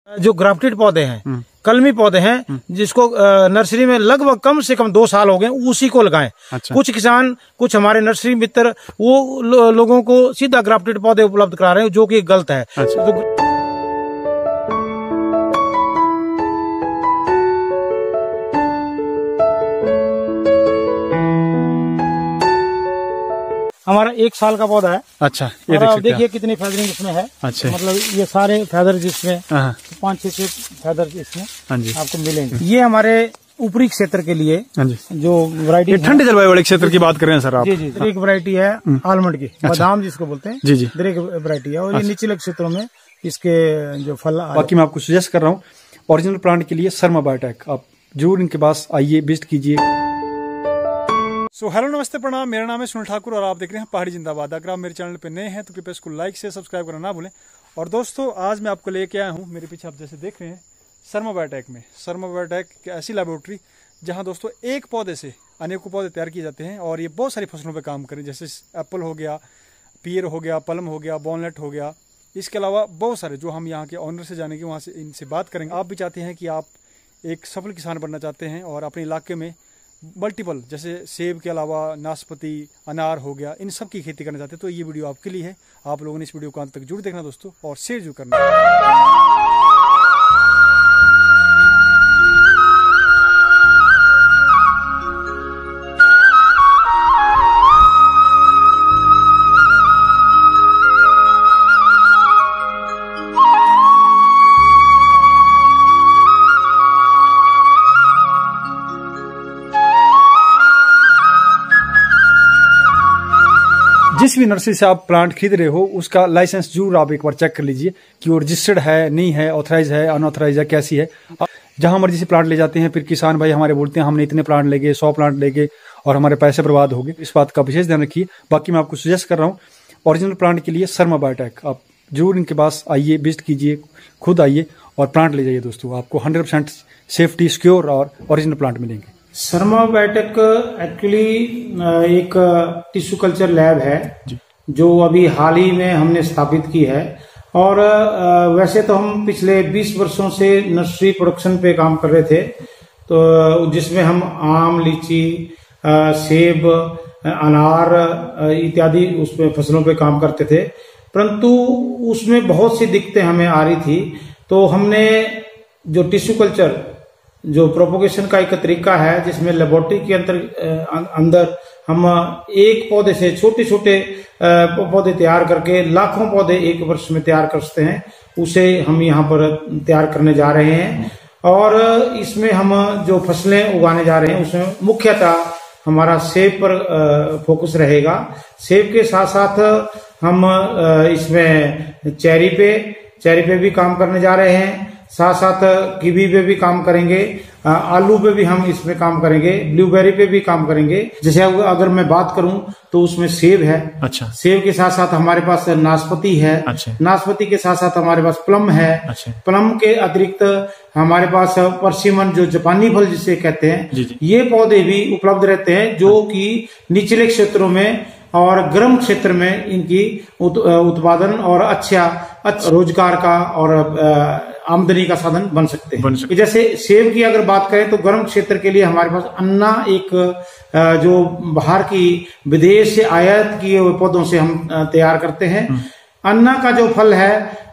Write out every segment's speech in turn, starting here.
जो ग्राफ्टेड पौधे हैं, कलमी पौधे हैं, जिसको नर्सरी में लगभग कम से कम 2 साल हो गए, उसी को लगाएं। अच्छा। कुछ किसान, कुछ हमारे नर्सरी मित्र वो लोगों को सीधा ग्राफ्टेड पौधे उपलब्ध करा रहे हैं, जो कि गलत है। अच्छा। तो हमारा 1 साल का पौधा है। अच्छा, ये देखिए कितनी फेदरिंग इसमें है। अच्छा। मतलब ये सारे फेदर जिसमें 5-6 फेदर इसमें हाँ जी आपको मिलेंगे। ये हमारे ऊपरी क्षेत्र के लिए हाँ जी जो वैरायटी, ठंडे जलवायु वाले क्षेत्र की बात कर रहे हैं सर आप? जी जी। एक वैरायटी है आलमंड की, बादाम जिसको बोलते हैं। जी जी। एक वैरायटी है, और ये निचले क्षेत्रों में इसके जो फल। बाकी मैं आपको सजेस्ट कर रहा हूँ ओरिजिनल प्लांट के लिए शर्मा बायोटेक, आप जरूर इनके पास आइए, विजिट कीजिए। सो हेलो नमस्ते प्रणाम, मेरा नाम है सुनील ठाकुर और आप देख रहे हैं पहाड़ी जिंदाबाद। अगर आप मेरे चैनल पे नए हैं तो कृपया इसको लाइक से सब्सक्राइब करना ना भूलें। और दोस्तों, आज मैं आपको लेके आया हूँ, मेरे पीछे आप जैसे देख रहे हैं, शर्मा बायोटेक में। शर्मा बायोटेक एक ऐसी लैबोरेटरी जहाँ दोस्तों एक पौधे से अनेकों पौधे तैयार किए जाते हैं, और ये बहुत सारी फसलों पर काम करें, जैसे एप्पल हो गया, पीयर हो गया, पलम हो गया, बॉनलेट हो गया। इसके अलावा बहुत सारे जो हम यहाँ के ऑनर से जानेंगे, वहाँ से इनसे बात करेंगे। आप भी चाहते हैं कि आप एक सफल किसान बनना चाहते हैं और अपने इलाके में मल्टीपल, जैसे सेब के अलावा नाशपाती, अनार हो गया, इन सब की खेती करना चाहते हैं, तो ये वीडियो आपके लिए है। आप लोगों ने इस वीडियो को अंत तक जरूर देखना दोस्तों, और शेयर जरूर करना। जिस भी नर्सरी से आप प्लांट खरीद रहे हो, उसका लाइसेंस जरूर आप एक बार चेक कर लीजिए कि वो रजिस्टर्ड है, नहीं है, ऑथराइज है, अनऑथराइज है, कैसी है। जहां मर्जी से प्लांट ले जाते हैं, फिर किसान भाई हमारे बोलते हैं हमने इतने प्लांट लेंगे, 100 प्लांट लेंगे और हमारे पैसे बर्बाद हो गए। इस बात का विशेष ध्यान रखिए। बाकी मैं आपको सजेस्ट कर रहा हूँ ओरिजिनल प्लांट के लिए शर्मा बायोटेक, आप जरूर इनके पास आइए, विजिट कीजिए, खुद आइए और प्लांट ले जाइए दोस्तों। आपको 100% सेफ्टी, सिक्योर और ओरिजिनल प्लांट मिलेंगे। शर्मा बायोटेक एक्चुअली एक टिश्यू कल्चर लैब है जो अभी हाल ही में हमने स्थापित की है। और वैसे तो हम पिछले 20 वर्षों से नर्सरी प्रोडक्शन पे काम कर रहे थे, तो जिसमें हम आम, लीची, सेब, अनार इत्यादि उसमें फसलों पे काम करते थे। परंतु उसमें बहुत सी दिक्कतें हमें आ रही थी, तो हमने जो टिश्यू कल्चर, जो प्रोपोगेशन का एक तरीका है, जिसमें लेबोरेटरी के अंदर हम एक पौधे से छोटे छोटे पौधे तैयार करके लाखों पौधे एक वर्ष में तैयार करते हैं, उसे हम यहाँ पर तैयार करने जा रहे हैं। और इसमें हम जो फसलें उगाने जा रहे हैं, उसमें मुख्यतः हमारा सेब पर फोकस रहेगा। सेब के साथ साथ हम इसमें चेरी पे भी काम करने जा रहे हैं, साथ साथ कीवी पे भी काम करेंगे, आलू पे भी हम इसमें काम करेंगे, ब्लूबेरी पे भी काम करेंगे। जैसे अगर मैं बात करूं तो उसमें सेब है। अच्छा। सेब के साथ साथ हमारे पास नाशपाती है। अच्छा। नाशपाती के साथ साथ हमारे पास प्लम है। अच्छा। प्लम के अतिरिक्त हमारे पास परसिमन, जो जापानी फल जिसे कहते हैं, जी जी। ये पौधे भी उपलब्ध रहते हैं, जो कि निचले क्षेत्रों में और गर्म क्षेत्र में इनकी उत्पादन और अच्छा रोजगार का और आमदनी का साधन बन सकते हैं। जैसे सेब की अगर बात करें तो गर्म क्षेत्र के लिए हमारे पास अन्ना, एक जो बाहर की विदेश से आयात किए हुए पौधों से हम तैयार करते हैं। अन्ना का जो फल है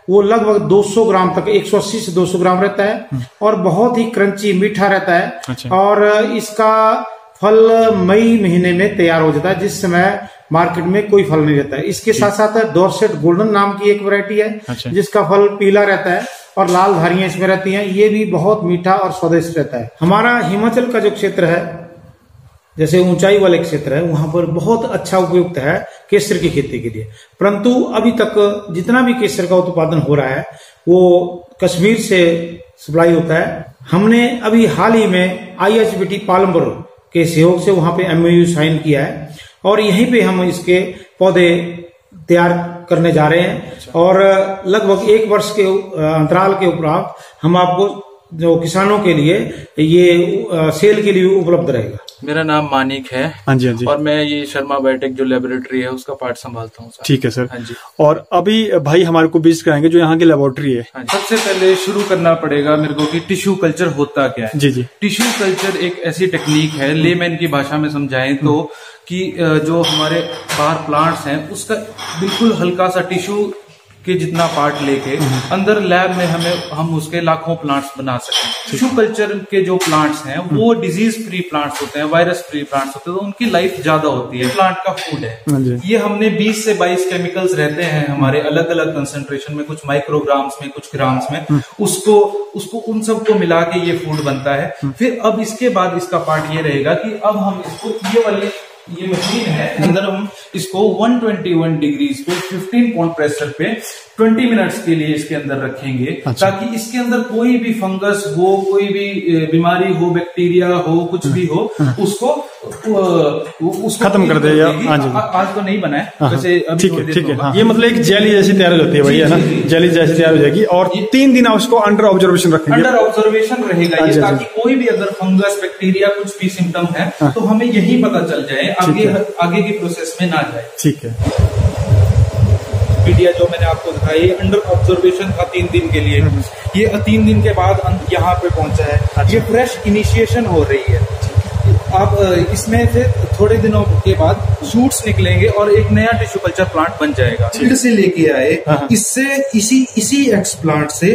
वो लगभग 200 ग्राम तक, 180 से 200 ग्राम रहता है और बहुत ही क्रंची, मीठा रहता है। अच्छा। और इसका फल मई महीने में तैयार हो जाता है, जिस समय मार्केट में कोई फल नहीं रहता है। इसके साथ साथ डॉर्सेट गोल्डन नाम की एक वैरायटी है। अच्छा। जिसका फल पीला रहता है और लाल धारियां इसमें रहती हैं। ये भी बहुत मीठा और स्वादिष्ट रहता है। हमारा हिमाचल का जो क्षेत्र है, जैसे ऊंचाई वाले क्षेत्र है, वहां पर बहुत अच्छा उपयुक्त है केसर की खेती के लिए। परंतु अभी तक जितना भी केसर का उत्पादन हो रहा है वो कश्मीर से सप्लाई होता है। हमने अभी हाल ही में IHBT पालमपुर के सहयोग से वहां पे MOU साइन किया है और यहीं पे हम इसके पौधे तैयार करने जा रहे हैं। और लगभग 1 वर्ष के अंतराल के उपरांत हम आपको, जो किसानों के लिए, ये सेल के लिए उपलब्ध रहेगा। मेरा नाम मानिक है। हाँ जी, हाँ जी। और मैं ये शर्मा बायोटेक जो लेबोरेटरी है उसका पार्ट संभालता हूँ। ठीक है सर। हाँ जी। और अभी भाई हमारे को विजिट कराएंगे जो यहाँ की लेबोरेटरी है। हाँ, सबसे पहले शुरू करना पड़ेगा मेरे को कि टिश्यू कल्चर होता क्या है। जी जी। टिश्यू कल्चर एक ऐसी टेक्निक है, लेमैन की भाषा में समझाएं तो कि जो हमारे बाहर प्लांट्स हैं उसका बिल्कुल हल्का सा टिश्यू के जितना पार्ट लेके अंदर लैब में हम उसके लाखों प्लांट्स बना सकते हैं। टिश्यू कल्चर के जो प्लांट्स हैं वो डिजीज फ्री प्लांट्स होते हैं, वायरस फ्री प्लांट्स होते हैं, तो उनकी लाइफ ज्यादा होती है। प्लांट का फूड है ये। हमने 20 से 22 केमिकल्स रहते हैं हमारे अलग अलग कंसंट्रेशन में, कुछ माइक्रोग्राम्स में, कुछ ग्राम्स में, उसको उन सबको मिला के ये फूड बनता है। फिर अब इसके बाद इसका पार्ट ये रहेगा कि अब हम इसको ये मशीन है, अंदर हम इसको 121 डिग्रीज पे 15 पॉइंट प्रेशर पे 20 मिनट्स के लिए इसके अंदर रखेंगे। अच्छा। ताकि इसके अंदर कोई भी फंगस हो, कोई भी बीमारी हो, बैक्टीरिया हो, कुछ भी हो, उसको खत्म कर दे। हाँ जी। आज तो नहीं बना है वैसे। ठीक है, ठीक है। हाँ। ये मतलब एक जेली जैसी तैयार हो जाती है भैया ना, जेली जैसी तैयार हो जाएगी और 3 दिन आप उसको अंडर ऑब्जर्वेशन रखेंगे। अंडर ऑब्जर्वेशन रहेगा ये, ताकि कोई भी अगर फंगस, बैक्टीरिया, कुछ भी सिम्टम है तो हमें यही पता चल जाए, आगे की प्रोसेस में ना जाए। ठीक है। मीडिया जो मैंने आपको दिखाई अंडर ऑब्जर्वेशन था 3 दिन के लिए, ये 3 दिन के बाद यहाँ पे पहुंचा है। अच्छा। ये फ्रेश इनिशिएशन हो रही है। आप इसमें से थोड़े दिनों के बाद शूट्स निकलेंगे और एक नया टिश्यू कल्चर प्लांट बन जाएगा। फील्ड से लेके आए, इससे इसी एक्स प्लांट से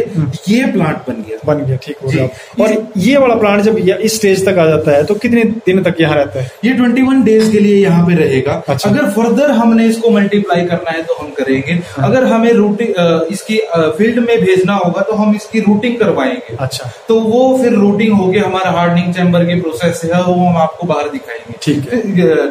ये प्लांट बन गया। ठीक हो गया। और ये वाला प्लांट जब इस स्टेज तक आ जाता है तो कितने दिन तक यहाँ रहता है? ये 21 डेज के लिए यहाँ पे रहेगा। अच्छा। अगर फर्दर हमने इसको मल्टीप्लाई करना है तो हम करेंगे। अगर हमें रूटिंग इसकी फील्ड में भेजना होगा तो हम इसकी रूटिंग करवाएंगे। अच्छा। तो वो फिर रूटिंग होगी, हमारा हार्डनिंग चैम्बर की प्रोसेस है वो हम आपको बाहर दिखाएंगे। ठीक है।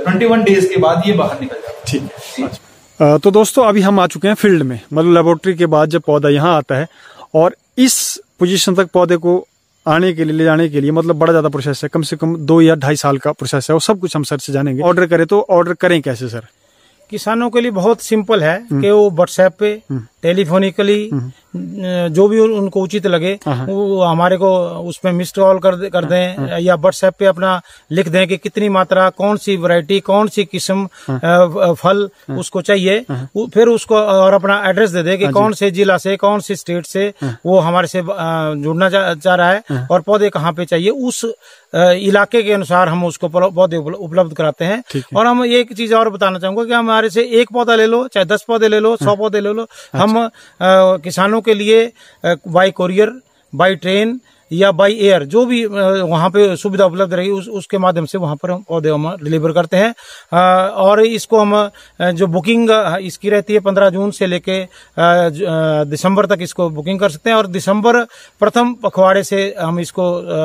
21 डेज के बाद ये बाहर निकल जाएगा। ठीक है। तो दोस्तों अभी हम आ चुके हैं फील्ड में, मतलब लेबोरेटरी के बाद जब पौधा यहाँ आता है और इस पोजीशन तक पौधे को आने के लिए, ले जाने के लिए मतलब बड़ा ज्यादा प्रोसेस है, कम से कम 2 या 2.5 साल का प्रोसेस है। और सब कुछ हम सर से जानेंगे। ऑर्डर करें तो ऑर्डर करें कैसे सर? किसानों के लिए बहुत सिंपल है कि वो व्हाट्सएप पे, टेलीफोनिकली जो भी उनको उचित लगे वो हमारे को उसमें मिस्ड कॉल कर दें या व्हाट्सएप पे अपना लिख दें कि कितनी मात्रा, कौन सी वैरायटी, कौन सी किस्म फल उसको चाहिए। फिर उसको और अपना एड्रेस दे दे कि कौन से जिला से, कौन सी स्टेट से वो हमारे से जुड़ना चाह रहा है और पौधे कहाँ पे चाहिए, उस इलाके के अनुसार हम उसको पौधे उपलब्ध कराते हैं। और हम एक चीज और बताना चाहूंगा कि हमारे से 1 पौधा ले लो, चाहे 10 पौधे ले लो, 100 पौधे ले लो, हम किसानों के लिए बाय कोरियर, बाय ट्रेन या बाय एयर जो भी वहां पे सुविधा उपलब्ध रही उसके माध्यम से वहां पर हम पौधे हम डिलीवर करते हैं। और इसको हम जो बुकिंग इसकी रहती है 15 जून से लेके दिसंबर तक इसको बुकिंग कर सकते हैं। और दिसंबर प्रथम पखवाड़े से हम इसको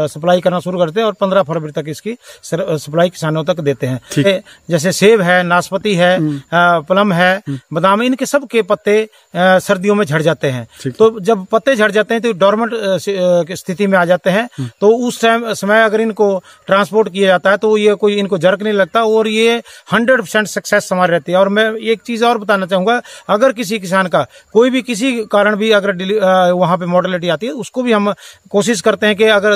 सप्लाई करना शुरू करते हैं और 15 फरवरी तक इसकी सप्लाई किसानों तक देते हैं। जैसे सेब है, नाशपाती है, प्लम है, बादाम, इनके सब के पत्ते सर्दियों में झड़ जाते हैं। तो जब पत्ते झड़ जाते हैं तो डोरमेंट स्थिति में आ जाते हैं। तो उस समय अगर इनको ट्रांसपोर्ट किया जाता है तो ये कोई इनको जर्क नहीं लगता और ये 100% सक्सेस हमारी रहती है। और मैं एक चीज और बताना चाहूंगा, अगर किसी किसान का कोई भी किसी कारण भी अगर वहां पे मॉडलिटी आती है उसको भी हम कोशिश करते हैं कि अगर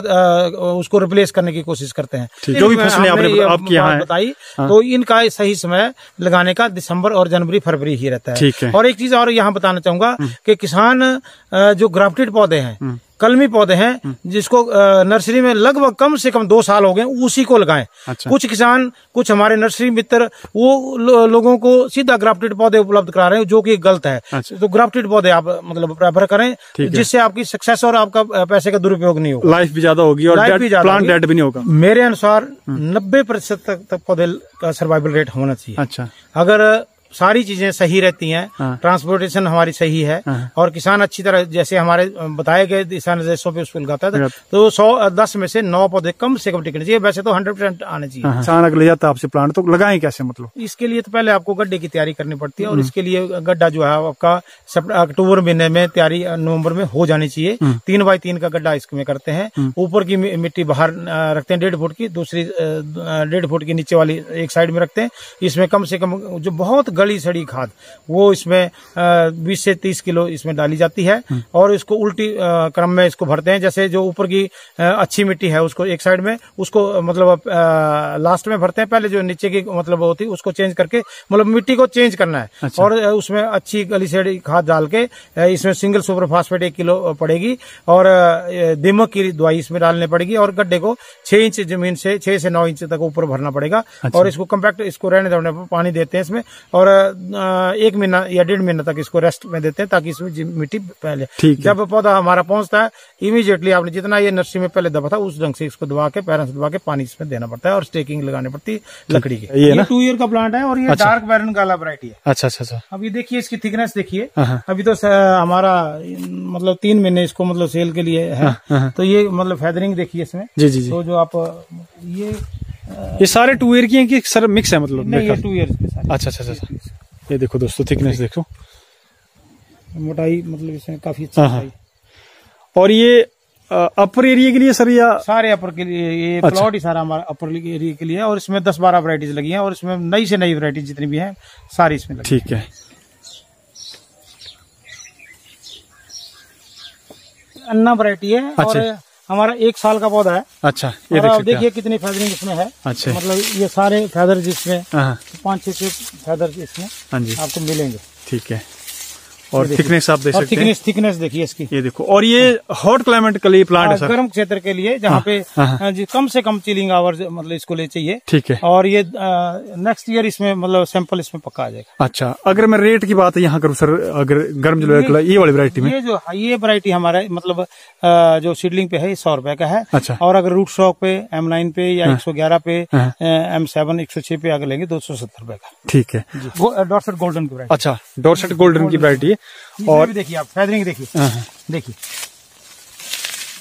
उसको रिप्लेस करने की कोशिश करते हैं। जो भी फसलें आपके यहाँ बताई तो इनका सही समय लगाने का दिसंबर और जनवरी फरवरी ही रहता है। और एक चीज और यहाँ बताना चाहूंगा कि किसान जो ग्राफ्टेड पौधे हैं, कलमी पौधे हैं, जिसको नर्सरी में लगभग कम से कम 2 साल हो गए, उसी को लगाएं। अच्छा। कुछ किसान, कुछ हमारे नर्सरी मित्र वो लोगों को सीधा ग्राफ्टेड पौधे उपलब्ध करा रहे हैं जो कि गलत है। अच्छा। तो ग्राफ्टेड पौधे आप मतलब प्रेफर करें जिससे आपकी सक्सेस और आपका पैसे का दुरुपयोग नहीं होगा, लाइफ भी ज्यादा होगी और प्लांट डेड भी नहीं होगा। मेरे अनुसार 90% तक पौधे का सर्वाइवल रेट होना चाहिए। अच्छा। अगर सारी चीजें सही रहती हैं, ट्रांसपोर्टेशन हमारी सही है और किसान अच्छी तरह जैसे हमारे बताए गए दिशा निर्देशों पे उसको लगाता है तो 10 में से 9 पौधे कम से कम टिकने चाहिए। वैसे तो 100% आने चाहिए। किसान अगर ले जाता है आपसे प्लांट तो लगाएं कैसे? मतलब इसके लिए तो पहले आपको गड्ढे की तैयारी करनी पड़ती है और इसके लिए गड्ढा जो है आपका अक्टूबर महीने में तैयारी नवंबर में हो जानी चाहिए। 3 बाय 3 का गड्ढा इसमें करते हैं। ऊपर की मिट्टी बाहर रखते हैं 1.5 फुट की, दूसरी 1.5 फुट की नीचे वाली एक साइड में रखते हैं। इसमें कम से कम जो बहुत गली सड़ी खाद वो इसमें 20 से 30 किलो इसमें डाली जाती है और इसको उल्टी क्रम में इसको भरते हैं। जैसे जो ऊपर की अच्छी मिट्टी है उसको एक साइड में, उसको मतलब लास्ट में भरते हैं। पहले जो नीचे की मतलब होती है उसको चेंज करके मतलब मिट्टी को चेंज करना है। अच्छा। और उसमें अच्छी गली सड़ी खाद डाल के इसमें सिंगल सुपर फास्फेट 1 किलो पड़ेगी और दीमक की दवाई इसमें डालनी पड़ेगी और गड्ढे को 6 इंच जमीन से 6 से 9 इंच तक ऊपर भरना पड़ेगा। अच्छा। और इसको कम्पैक्ट इसको रहने देने पर पानी देते हैं इसमें और 1 महीना या 1.5 महीना तक इसको रेस्ट में देते हैं ताकि इसमें मिट्टी पहले जब पौधा हमारा पहुंचता है इमीडिएटली आपने जितना ये नर्सरी में पहले दबा था उस ढंग से इसको दबा के पैरों से दबा के पानी इसमें देना पड़ता है और स्टेकिंग लगानी पड़ती है लकड़ी की। ये 2 ईयर का प्लांट है और ये डार्क बैरन गाला वैरायटी है। अच्छा अच्छा अच्छा। अब ये देखिए इसकी थिकनेस देखिए, अभी तो हमारा मतलब 3 महीने इसको मतलब सेल के लिए है। तो ये मतलब फेदरिंग देखिए इसमें। जी जी जी। तो जो आप ये सारे 2 ईयर की हैं कि सर मिक्स है मतलब? नहीं, ये 2 ईयर के सारे। अच्छा अच्छा अच्छा। ये देखो दोस्तों थिकनेस देखो, मोटाई मतलब इसमें काफी अच्छा है। और ये अपर एरिया के लिए सर या सारे अपर के लिए ये प्लॉट ही सारा हमारा अपर एरिया के लिए है और इसमें 10-12 वैरायटीज लगी हैं और इसमें नई से नई वैरायटी जितनी भी हैं सारी इसमें लगी। ठीक है। अन्ना वैरायटी है। अच्छा। और हमारा 1 साल का पौधा है। अच्छा, ये और आप देखिए देखिए कितनी फेदरिंग इसमें है। अच्छा। मतलब ये सारे फेदर जिसमें हाँ 5-6 फेदर इसमें हाँ जी आपको मिलेंगे। ठीक है। और थिकनेस आप देख सकते हैं। थिकनेस देखिए इसकी, ये देखो। और ये हॉट क्लाइमेट के लिए प्लांट है सर? गर्म क्षेत्र के लिए जहाँ पे कम से कम चिलिंग आवर्स मतलब इसको ले चाहिए। ठीक है। और ये नेक्स्ट ईयर इसमें मतलब सैंपल इसमें पक्का आ जाएगा। अच्छा, अगर मैं रेट की बात यहाँ करूँ सर, अगर गर्म जलवायु ये वाली वैरायटी में, ये वैरायटी हमारा मतलब जो सीडलिंग पे है ये 100 रुपए का है। अच्छा। और अगर रूट स्टॉक पे M9 पे या 111 पे M7 106 पे अगर लेंगे 270 रुपए का। ठीक है। डॉर्सेट गोल्डन की वैरायटी। अच्छा, डॉर्सेट गोल्डन की वैरायटी है। और देखिए आप फेदरिंग देखिए, देखिए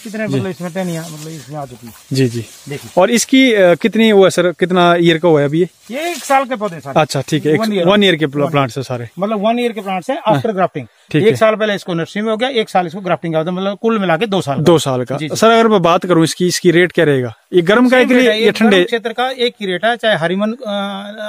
कितने मतलब इसमें टहनियां मतलब इसमें आ चुकी है। जी जी देखिए। और इसकी कितनी वो है सर, कितना ईयर का हुआ है अभी ये 1 साल के पौधे सारे। अच्छा ठीक है। 1 ईयर के प्लांट से सारे, मतलब 1 ईयर के प्लांट्स हैं आफ्टर ग्राफ्टिंग। 1 साल पहले इसको नर्सरी में हो गया, 1 साल इसको ग्राफ्टिंग का, मतलब कुल मिला के 2 साल। 2 साल का। सर अगर मैं बात करूं इसकी रेट क्या रहेगा? ये गर्म का के लिए, ये ठंडे क्षेत्र का एक ही रेट है। चाहे हरिमन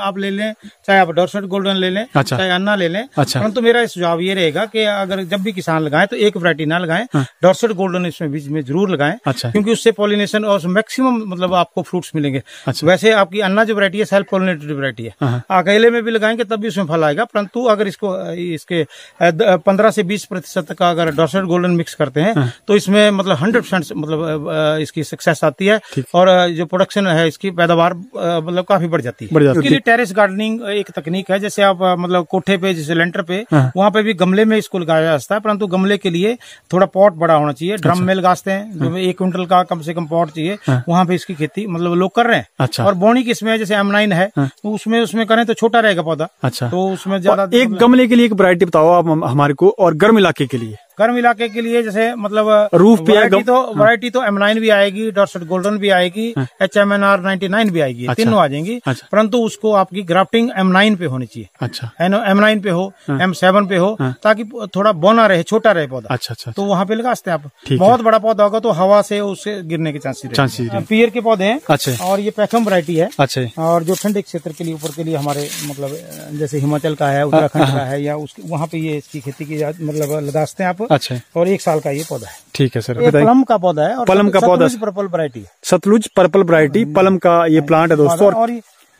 आप ले लें, चाहे आप डॉर्सेट गोल्डन ले लें, अच्छा। चाहे अन्ना ले लें। अच्छा। परंतु मेरा सुझाव ये रहेगा कि अगर जब भी किसान लगाएं तो एक वैरायटी ना लगाएं, डॉर्सेट गोल्डन इसमें बीच में जरूर लगाएं। अच्छा। क्योंकि उससे पॉलिनेशन और मैक्सिमम मतलब आपको फ्रूट्स मिलेंगे। अच्छा। वैसे आपकी अन्ना जो वैरायटी है सेल्फ पॉलिनेटेड वैरायटी है, अकेले में भी लगाएंगे तब भी उसमें फल आएगा। परंतु अगर इसको इसके 15 से 20% का अगर डॉर्सेट गोल्डन मिक्स करते हैं तो इसमें मतलब 100% मतलब इसकी सक्सेस आती है और जो प्रोडक्शन है इसकी पैदावार मतलब काफी बढ़ जाती है। इसके लिए टेरेस गार्डनिंग एक तकनीक है। जैसे आप मतलब कोठे पे जैसे लेंटर पे वहाँ पे भी गमले में इसको लगाया जा सकता है, परंतु गमले के लिए थोड़ा पॉट बड़ा होना चाहिए। ड्रम में लगाते हैं जो 1 क्विंटल का कम से कम पॉट चाहिए, वहाँ पे इसकी खेती मतलब लोग कर रहे हैं। अच्छा। और बोनी किस्में जैसे M9 है तो उसमें करें तो छोटा रहेगा पौधा। अच्छा। तो उसमें ज्यादा एक गमले के लिए एक वैरायटी बताओ आप हमारे को, और गर्म इलाके के लिए। गर्म इलाके के लिए जैसे मतलब रूफ पे वैरायटी तो M9 भी आएगी, डॉर्सेट गोल्डन भी आएगी, HMNR 99 भी आएगी। अच्छा। तीनों आ जाएंगी। अच्छा। परंतु उसको आपकी ग्राफ्टिंग M9 पे होनी चाहिए। अच्छा। M9 पे हो, M7 पे हो, ताकि थोड़ा बोना रहे, छोटा रहे पौधा। अच्छा अच्छा। तो वहाँ पे लगा सकते हैं आप। बहुत बड़ा पौधा होगा तो हवा से उससे गिरने के चांसेस हैं। पियर के पौधे हैं। अच्छा। और ये पैखम वैरायटी है। अच्छा। और जो ठंडे क्षेत्र के लिए ऊपर के लिए हमारे मतलब जैसे हिमाचल का है, उत्तराखंड का है, या वहाँ पे ये इसकी खेती की मतलब लगा सकते हैं आप। अच्छा। और 1 साल का ये पौधा है। ठीक है सर। पलम का पौधा है। और पलम का पौधा पर्पल वैरायटी है। सतलुज पर्पल वैरायटी पलम का ये प्लांट है दोस्तों। और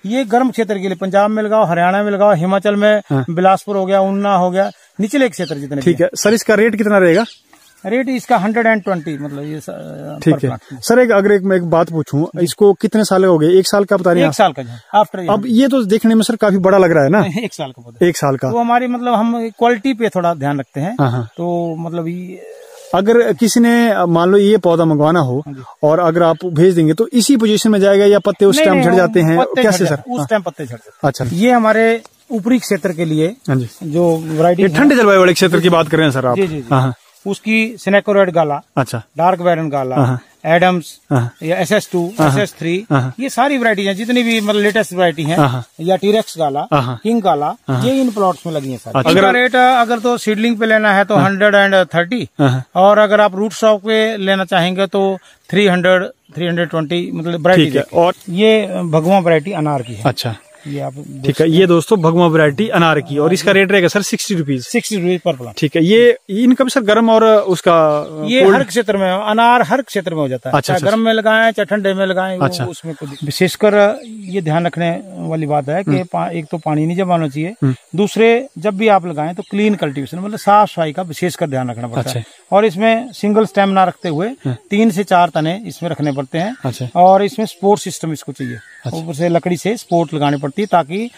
ये गर्म क्षेत्र के लिए पंजाब में लगाओ, हरियाणा में लगाओ, हिमाचल में बिलासपुर हो गया, ऊना हो गया, निचले क्षेत्र जितने। ठीक है सर। इसका रेट कितना रहेगा? रेट इसका 120 मतलब ये। ठीक है सर। अगर मैं एक बात पूछूं, इसको कितने साल हो गए? 1 साल का बता रहे हैं? 1 साल का आफ्टर। अब ये तो देखने में सर काफी बड़ा लग रहा है ना। 1 साल का पौधा। 1 साल का। तो हमारी मतलब हम क्वालिटी पे थोड़ा ध्यान रखते हैं। तो मतलब अगर किसी ने मान लो ये पौधा मंगवाना हो और अगर आप भेज देंगे तो इसी पोजीशन में जाएगा या पत्ते उस टाइम झड़ जाते हैं? कैसे सर? उस टाइम पत्ते झड़ जाते हैं। अच्छा। ये हमारे ऊपरी क्षेत्र के लिए जो वैरायटी, ठंडे जलवायु वाले क्षेत्र की बात कर रहे हैं सर आप? जी। उसकी स्नेकोरेड गाला, अच्छा, डार्क बैरन गाला, एडम्स या SS2, SS3, ये सारी वैरायटी हैं जितनी भी मतलब लेटेस्ट वैरायटी हैं, या टीरेक्स गाला, किंग गाला, ये इन प्लॉट्स में लगी है सारी। इनका रेट अगर तो सीडलिंग पे लेना है तो 130, और अगर आप रूट स्टॉक पे लेना चाहेंगे तो 300, 320 मतलब वैरायटी है। और ये भगवा वैरायटी अनार की है। अच्छा। ये आप ठीक है। ये दोस्तों भगवा वैरायटी अनार की, और इसका रेट रहेगा sir 60 rupees. 60 rupees per plant. ठीक है। ये इनका भी सर गर्म और उसका ये हर क्षेत्र में, अनार हर क्षेत्र में हो जाता है। अच्छा, चाहे गर्म में लगाएं चाहे ठंडे में लगाएं, अच्छा। उसमें कोई विशेषकर ये ध्यान रखने वाली बात है कि एक तो पानी नहीं जमाना चाहिए, दूसरे जब भी आप लगाएं तो क्लीन कल्टीवेशन मतलब साफ सफाई का विशेषकर ध्यान रखना पड़ता है। और इसमें सिंगल स्टेम ना रखते हुए 3 से 4 तने इसमें रखने पड़ते हैं। और इसमें सपोर्ट सिस्टम इसको चाहिए, ऊपर से लकड़ी से सपोर्ट लगानी पड़ती है ताकि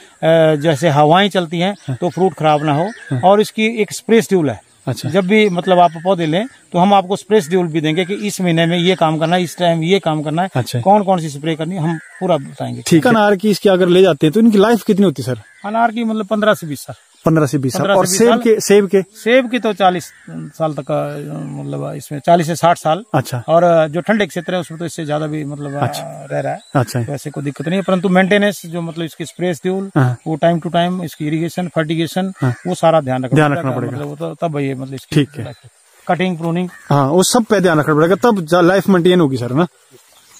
जैसे हवाएं चलती हैं तो फ्रूट खराब ना हो। और इसकी एक स्प्रे शेड्यूल है। अच्छा। जब भी मतलब आप पौधे लें तो हम आपको स्प्रे शेड्यूल भी देंगे कि इस महीने में ये काम करना है, इस टाइम ये काम करना है, अच्छा। कौन कौन सी स्प्रे करनी है हम पूरा बताएंगे। ठीक है। अनार की इसकी अगर ले जाते हैं तो इनकी लाइफ कितनी होती है सर? अनार की मतलब 15 से 20 साल। 15 से 20 साल। 15 और से 20 साल। सेब की तो 40 साल तक का मतलब इसमें 40 से 60 साल। अच्छा। और जो ठंडे क्षेत्र है उसमें तो इससे ज्यादा भी मतलब रह रहा है। अच्छा। वैसे कोई दिक्कत नहीं है, परंतु मेंटेनेंस जो मतलब इसकी स्प्रे शेड्यूल वो टाइम टू टाइम, इसकी इरिगेशन फर्टिगेशन वो सारा ध्यान रखना पड़ेगा। मतलब वो तो तब ये मतलब इसकी ठीक है। कटिंग प्रूनिंग हाँ वो सब पे ध्यान रखना पड़ेगा, तब लाइफ मेंटेन होगी सर ना।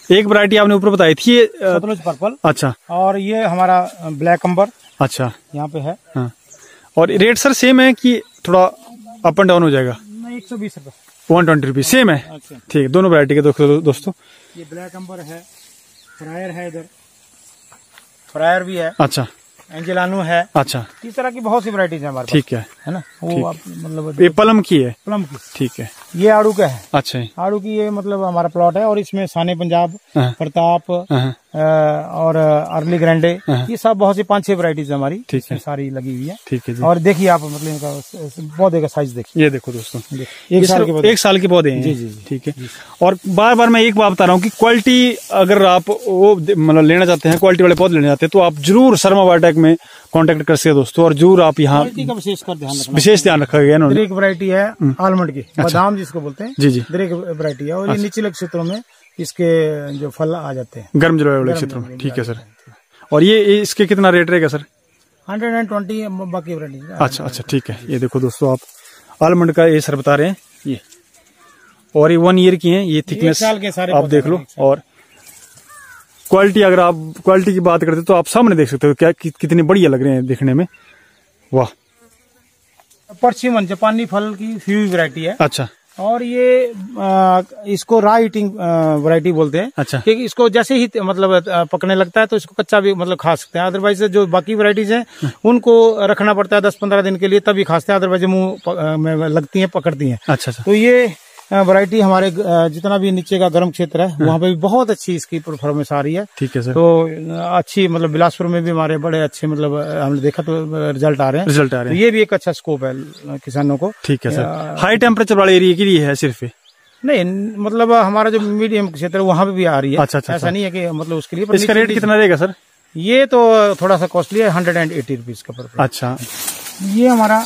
एक वैरायटी आपने ऊपर बताई थी ये सतलुज पर्पल। अच्छा। और ये हमारा ब्लैक अंबर। अच्छा। यहाँ पे है। हाँ। और रेट सर सेम है कि थोड़ा अप एंड डाउन हो जाएगा? 120 रुपए। 120 रुपीज सेम है। अच्छा। ठीक है। दोनों वैरायटी के दोस्तों। ये ब्लैक अंबर है, फ्रायर है, इधर फ्रायर भी है। अच्छा। एंजेलानो है। अच्छा। इस तरह की बहुत सी वैरायटीज है हमारे पास। ठीक है ना। वो आप मतलब ये प्लम की है? प्लम की। ठीक है। ये आड़ू का है। अच्छा। आड़ू की ये मतलब हमारा प्लॉट है और इसमें साने पंजाब, प्रताप और अर्ली ग्रैंडे, ये सब बहुत सी 5-6 वैरायटीज हमारी इसमें सारी लगी हुई है। ठीक है जी। और देखिए आप मतलब इनका पौधे का साइज देखिए। ये देखो दोस्तों, 1 साल के पौधे हैं। जी जी। ठीक है। और बार बार मैं एक बात बता रहा हूँ कि क्वालिटी अगर आप वो मतलब लेना चाहते हैं, क्वालिटी वाले पौधे लेना चाहते हैं तो आप जरूर शर्मा बायोटेक में कांटेक्ट कर सकते हैं दोस्तों। और जरूर आप यहाँ विशेष ध्यान रखा गया। एक वैरायटी है आलमंड की, बादाम जिसको बोलते हैं। जी जी। एक वैरायटी है और ये निचले क्षेत्रों में इसके जो फल आ जाते हैं, गर्म जलवायु वाले क्षेत्रों में। ठीक है सर। और ये इसके कितना रेट रहेगा सर? 120 बाकी वैरायटी। अच्छा अच्छा। ठीक है। ये देखो दोस्तों, आप आलमंड का ये सर बता रहे हैं ये, और ये 1 ईयर की है, ये थिकनेस आप देख लो। और क्वालिटी, अगर आप क्वालिटी की बात करते तो आप सामने देख सकते हो क्या कितने बढ़िया लग रहे हैं देखने में। वाह। परसिमन जापानी फल की फ्यूज वैरायटी है। अच्छा। और ये इसको रॉ ईटिंग वैरायटी बोलते हैं। अच्छा। क्योंकि इसको जैसे ही मतलब पकने लगता है तो इसको कच्चा भी मतलब खा सकते हैं। अदरवाइज जो बाकी वैरायटीज हैं उनको रखना पड़ता है 10-15 दिन के लिए, तभी खाते हैं, अदरवाइज मुंह में लगती हैं, पकड़ती हैं। अच्छा। तो ये वैरायटी हमारे जितना भी नीचे का गर्म क्षेत्र है वहाँ पे भी बहुत अच्छी इसकी परफॉर्मेंस आ रही है। ठीक है सर। तो अच्छी मतलब बिलासपुर में भी हमारे बड़े अच्छे मतलब हमने देखा तो रिजल्ट आ रहे हैं। तो ये भी एक अच्छा स्कोप है किसानों को। ठीक है सर। हाई टेम्परेचर वाले एरिया के लिए है सिर्फ? नहीं, मतलब हमारा जो मीडियम क्षेत्र है वहाँ पे भी आ रही है। अच्छा। ऐसा नहीं है कि मतलब उसके लिए। इसका रेट कितना रहेगा सर? ये तो थोड़ा सा कॉस्टली है, 180 रुपीज का पर। अच्छा। ये हमारा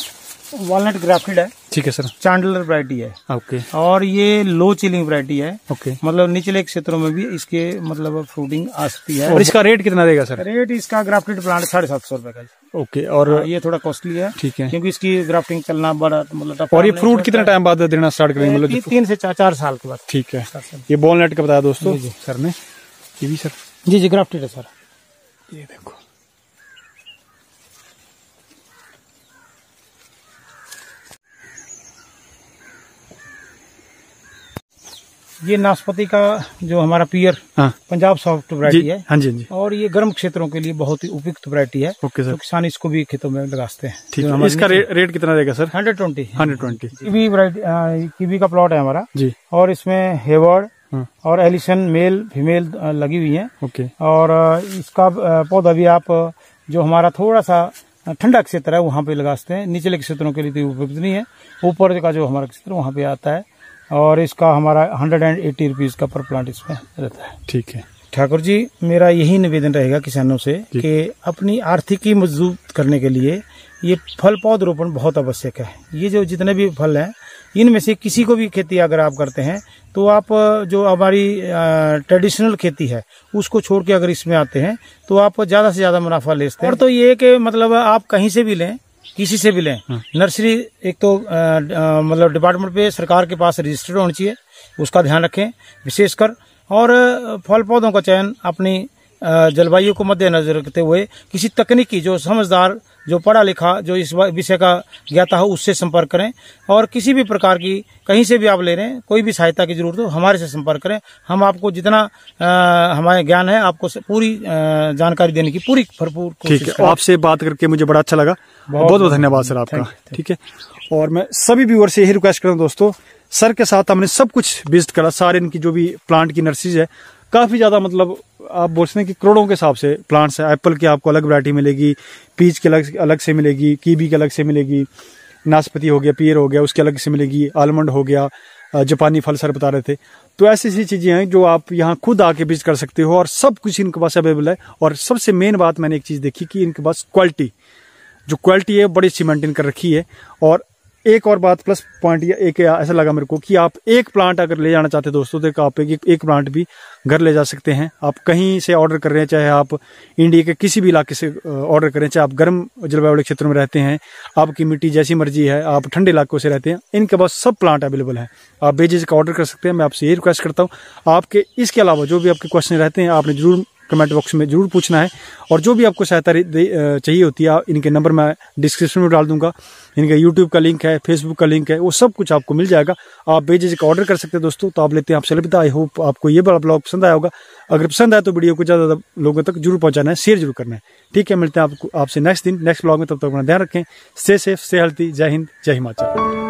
वॉलनट ग्राफ्टेड है। ठीक है सर। चांडलर वैरायटी है। ओके। और ये लो चिलिंग वैरायटी है। ओके। मतलब निचले क्षेत्रों में भी इसके मतलब फ्रूटिंग आ सकती है। और इसका रेट कितना रहेगा सर? रेट इसका ग्राफ्टेड प्लांट 750 रुपए का। ओके। और ये थोड़ा कॉस्टली है। ठीक है। क्योंकि इसकी ग्राफ्टिंग चलना बड़ा मतलब। और ये फ्रूट कितना टाइम बाद देना स्टार्ट करेंगे? मतलब 3 से 4 साल के बाद। ठीक है। ये वॉलनट का बताया दोस्तों सर ने। ये भी सर? जी जी, ग्राफ्टेड है सर। ये देखो, ये नाशपाती का जो हमारा पियर पंजाब सॉफ्ट वैरायटी है। हाँ जी हाँ जी। और ये गर्म क्षेत्रों के लिए बहुत ही उपयुक्त वैरायटी है। Okay sir. तो किसान इसको भी खेतों में लगाते हैं। ठीक है। इसका रेट कितना रहेगा सर? 120। कीवी वैरायटी, कीवी का प्लॉट है हमारा जी। और इसमें हेवर्ड और एलिसन मेल फीमेल लगी हुई है। ओके। और इसका पौधा भी आप जो हमारा थोड़ा सा ठंडा क्षेत्र है वहाँ पे लगाते हैं, निचले क्षेत्रों के लिए तो उपयुक्त नहीं है। ऊपर का जो हमारा क्षेत्र वहाँ पे आता है। और इसका हमारा 180 रुपीज का पर प्लांट इसमें रहता है। ठीक है। ठाकुर जी, मेरा यही निवेदन रहेगा किसानों से कि अपनी आर्थिकी मजबूत करने के लिए ये फल पौधरोपण बहुत आवश्यक है। ये जो जितने भी फल हैं इनमें से किसी को भी खेती अगर आप करते हैं तो आप जो हमारी ट्रेडिशनल खेती है उसको छोड़ के अगर इसमें आते हैं तो आप ज्यादा से ज्यादा मुनाफा ले सकते हैं। और तो ये कि मतलब आप कहीं से भी लें, किसी से भी लें, नर्सरी एक तो मतलब डिपार्टमेंट पे सरकार के पास रजिस्टर्ड होनी चाहिए, उसका ध्यान रखें विशेषकर। और फल पौधों का चयन अपनी जलवायु को मद्देनजर रखते हुए किसी तकनीकी जो समझदार, जो पढ़ा लिखा, जो इस विषय का ज्ञाता हो उससे संपर्क करें। और किसी भी प्रकार की कहीं से भी आप ले रहे हैं, कोई भी सहायता की जरूरत हो हमारे से संपर्क करें। हम आपको जितना हमारे ज्ञान है आपको पूरी जानकारी देने की पूरी भरपूर कोशिश ठीक है। आपसे बात करके मुझे बड़ा अच्छा लगा, बहुत बहुत धन्यवाद सर आपका। ठीक है, और मैं सभी व्यूअर से यही रिक्वेस्ट कर रहा हूँ दोस्तों, सर के साथ हमने सब कुछ विजिट करा, सारे इनकी जो भी प्लांट की नर्सरीज है, काफी ज्यादा मतलब आप बोल सकते हैं कि करोड़ों के हिसाब से प्लांट्स है। एप्पल की आपको अलग वैरायटी मिलेगी, पीच की अलग से मिलेगी, कीवी की अलग से मिलेगी, नाशपाती हो गया, पियर हो गया, उसके अलग से मिलेगी, आलमंड हो गया, जापानी फल सर बता रहे थे। तो ऐसी ऐसी चीजें हैं जो आप यहाँ खुद आके विजिट कर सकते हो और सब कुछ इनके पास अवेलेबल है। और सबसे मेन बात मैंने एक चीज देखी कि इनके पास क्वालिटी, जो क्वालिटी है बड़ी अच्छी मेंटेन कर रखी है। और एक और बात प्लस पॉइंट एक ऐसा लगा मेरे को कि आप एक प्लांट अगर ले जाना चाहते हैं दोस्तों, तो आप एक प्लांट भी घर ले जा सकते हैं। आप कहीं से ऑर्डर कर रहे हैं, चाहे आप इंडिया के किसी भी इलाके से ऑर्डर करें, चाहे आप गर्म जलवायु वाले क्षेत्रों में रहते हैं, आपकी मिट्टी जैसी मर्जी है, आप ठंडे इलाकों से रहते हैं, इनके पास सब प्लांट अवेलेबल है, आप बेझिझक ऑर्डर कर सकते हैं। मैं आपसे ये रिक्वेस्ट करता हूँ, आपके इसके अलावा जो भी आपके क्वेश्चन रहते हैं आपने जरूर कमेंट बॉक्स में जरूर पूछना है। और जो भी आपको सहायता चाहिए होती है, इनके नंबर मैं डिस्क्रिप्शन में डाल दूंगा, इनका यूट्यूब का लिंक है, फेसबुक का लिंक है, वो सब कुछ आपको मिल जाएगा। आप बेझिझक ऑर्डर कर सकते हैं दोस्तों। तो आप लेते हैं आपसे अलविदा। आई होप आपको ये बड़ा ब्लॉग पसंद आया होगा। अगर पसंद आए तो वीडियो को ज़्यादा लोगों तक जरूर पहुंचाना है, शेयर जरूर करना है। ठीक है, मिलते हैं आपसे नेक्स्ट ब्लॉग में। तब तक अपना ध्यान रखें, स्टे सेफ, स्टे हेल्थी। जय हिंद, जय हिमाचल।